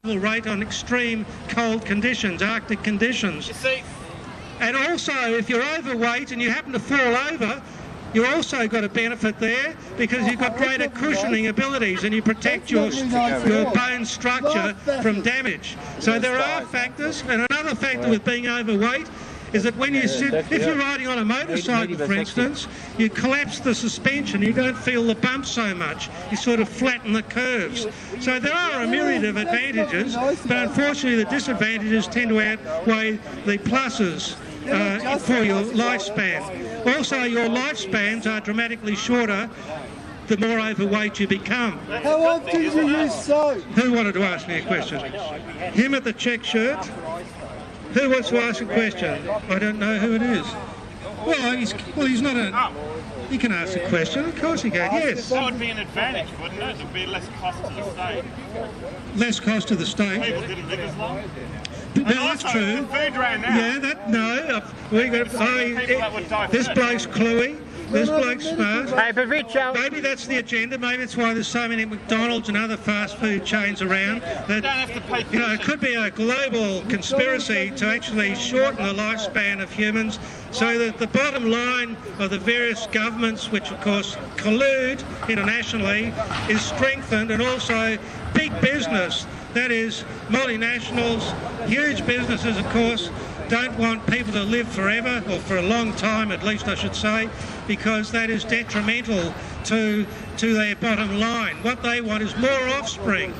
rate on extreme cold conditions, Arctic conditions. You see, and also, if you're overweight and you happen to fall over, you've also got a benefit there because you've got greater cushioning abilities and you protect your bone structure from damage. So there are factors, and another factor with being overweight is that when you sit, if you're riding on a motorcycle, for instance, you collapse the suspension, you don't feel the bump so much, you sort of flatten the curves. So there are a myriad of advantages, but unfortunately the disadvantages tend to outweigh the pluses for your lifespan. Also, your lifespans are dramatically shorter the more overweight you become. How often do you use soap? Who wanted to ask me a question? Him at the check shirt? Who wants to ask a question? I don't know who it is. Well, he's not a... He can ask a question, of course he can, yes. That would be an advantage, wouldn't it? It would be less cost to the state. Less cost to the state? People didn't live as long. No, that's true. Food ran now. Yeah, this bloke's cluey. This bloke's smart. Hey, but Rich, maybe that's the agenda. Maybe that's why there's so many McDonald's and other fast food chains around. That, don't have to pay. You know, it could be a global conspiracy to actually shorten the lifespan of humans, so that the bottom line of the various governments, which of course collude internationally, is strengthened, and also big business. That is, multinationals, huge businesses, of course, don't want people to live forever, or for a long time at least I should say, because that is detrimental to their bottom line. What they want is more offspring,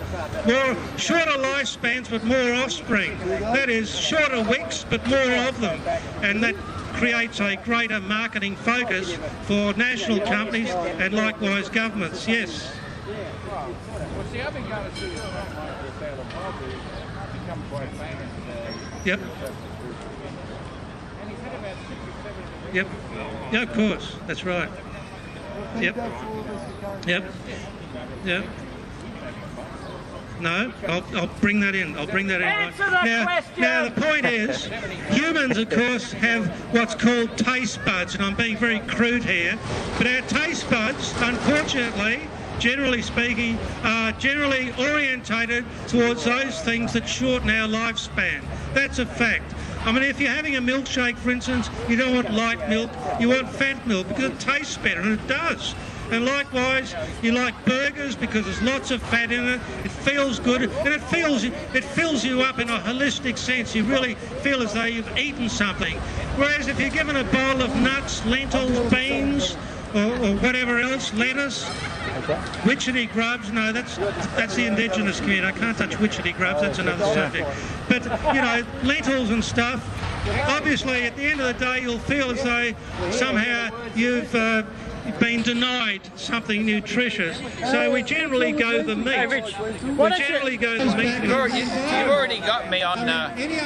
shorter lifespans but more offspring. That is, shorter wicks but more of them, and that creates a greater marketing focus for national companies and likewise governments. Yes. Yep. Yep. Yeah, of course. That's right. Yep. Yep. Yep. No, I'll bring that in. I'll bring that in. Answer the question. Now, the point is, humans, of course, have what's called taste buds, and I'm being very crude here, but our taste buds, unfortunately, generally speaking, are generally orientated towards those things that shorten our lifespan. That's a fact. I mean, if you're having a milkshake, for instance, you don't want light milk, you want fat milk because it tastes better, and it does. And likewise, you like burgers because there's lots of fat in it, it feels good, and it fills you up in a holistic sense. You really feel as though you've eaten something. Whereas if you're given a bowl of nuts, lentils, beans, or whatever else, lettuce, witchetty grubs, no, that's the indigenous community. I can't touch witchetty grubs, that's another subject. But, you know, lentils and stuff, obviously at the end of the day you'll feel as though somehow you've been denied something nutritious. So we generally go the meat. Hey, Rich, You've already got me on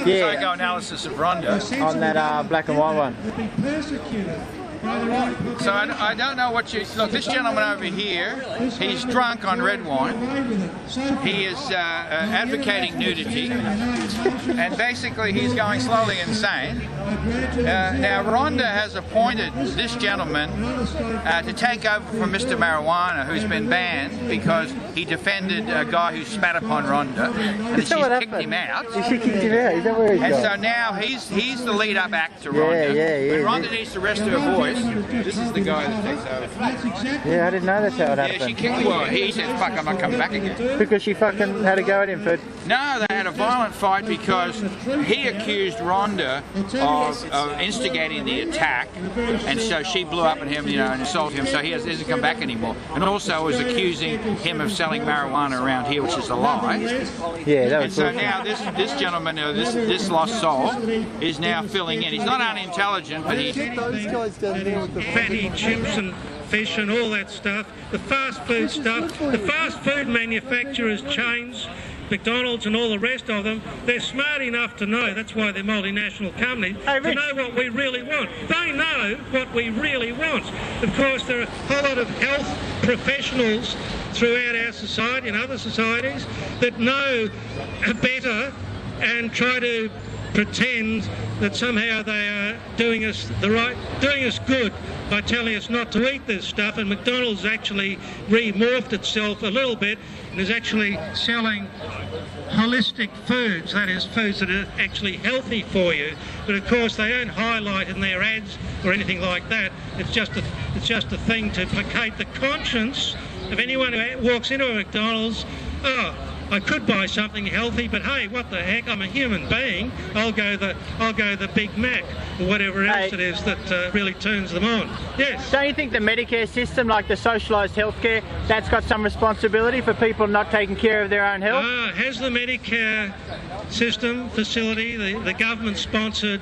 psychoanalysis of Rhonda. On that black and white one. So I don't know what you... Look, this gentleman over here, he's drunk on red wine. He is advocating nudity. And basically he's going slowly insane. Now Rhonda has appointed this gentleman to take over from Mr. Marijuana, who's been banned because he defended a guy who spat upon Rhonda. And she's kicked him out. She kicked him out? Is that where he's And gone? so now he's the lead up act to Rhonda. But Rhonda needs to rest her voice. This is the guy that takes over. Yeah, I didn't know that's how it happened. Yeah, she kicked him. Well, he said, fuck, I'm not coming back again. Because she fucking had a go at him for... No, they had a violent fight because he accused Rhonda of instigating the attack, and so she blew up at him, you know, and assaulted him, so he doesn't come back anymore. And also was accusing him of selling marijuana around here, which is a lie. Yeah, that was... And so now this gentleman, this lost soul, is now filling in. He's not unintelligent, but he... fatty chips and fish and all that stuff, the fast food stuff, the fast food manufacturers, chains, McDonald's and all the rest of them, they're smart enough to know, that's why they're multinational companies, to know what we really want. They know what we really want. Of course, there are a whole lot of health professionals throughout our society and other societies that know better and try to pretend that somehow they are doing us good by telling us not to eat this stuff, and McDonald's actually remorphed itself a little bit and is actually selling holistic foods, that is, foods that are actually healthy for you. But of course, they don't highlight in their ads or anything like that. It's just a thing to placate the conscience of anyone who walks into a McDonald's. Oh, I could buy something healthy, but hey, what the heck? I'm a human being. I'll go the Big Mac or whatever else it is that really turns them on. Yes. Don't you think the Medicare system, like the socialised healthcare, that's got some responsibility for people not taking care of their own health? Has the Medicare system facility, the government-sponsored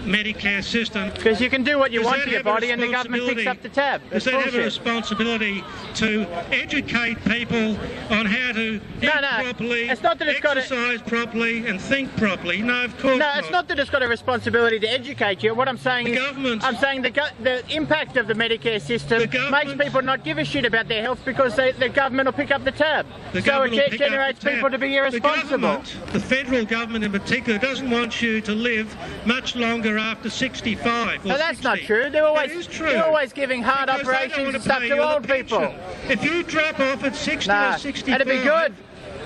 Medicare system, because you can do what you want to your body and the government picks up the tab. Does that have a responsibility to educate people on how to eat properly, it's not that it's exercise properly and think properly? No, of course not. No, it's not that it's got a responsibility to educate you. What I'm saying is, I'm saying the impact of the Medicare system makes people not give a shit about their health because the government will pick up the tab. So it generates people to be irresponsible. The federal government in particular doesn't want you to live much longer after 65 or No, that's 60. not true. They're always giving heart operations and stuff to old people. If you drop off at 60 or 65, that'd be good.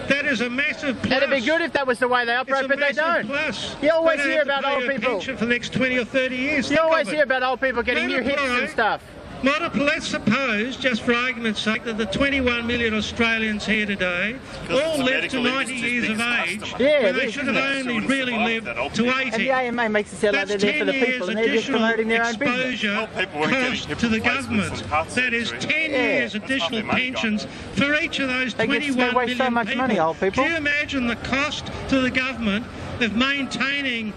That is a massive plus. That'd be good if that was the way they operate, but they don't. Plus. You always hear about old people. For the next 20 or 30 years. You always hear about old people getting new hips and stuff. Let's suppose, just for argument's sake, that the 21 million Australians here today all live to 90 years of age, when they should have only really lived to 80. And the AMA makes it sound like they're there for the people and they're just promoting their own business. Cost to the government. That is 10 years additional pensions for each of those 21 million they waste so much money, old people. Can you imagine the cost to the government of maintaining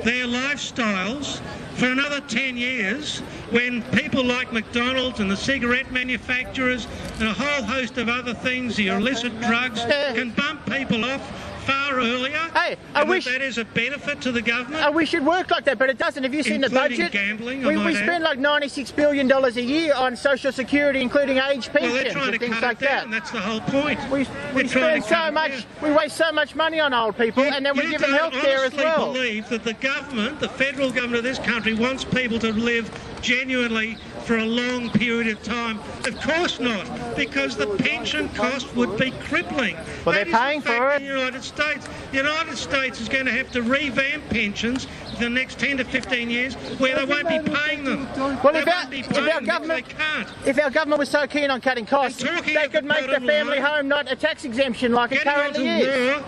their lifestyles for another 10 years when people like McDonald's and the cigarette manufacturers and a whole host of other things, the illicit drugs, can bump people off far earlier? Hey, I wish that is a benefit to the government. I wish it worked like that, but it doesn't. Have you seen the budget? Gambling, we spend like $96 billion a year on Social Security, including age pensions and things like that. And that's the whole point. We spend so much. We waste so much money on old people, and then we give them health care as well. You believe that the government, the federal government of this country, wants people to live genuinely for a long period of time? Of course not, because the pension cost would be crippling. Well, they're paying for it. The United States is going to have to revamp pensions for the next 10 to 15 years where they won't be paying them. Well, if our government was so keen on cutting costs, they could make the family home not a tax exemption like it currently is.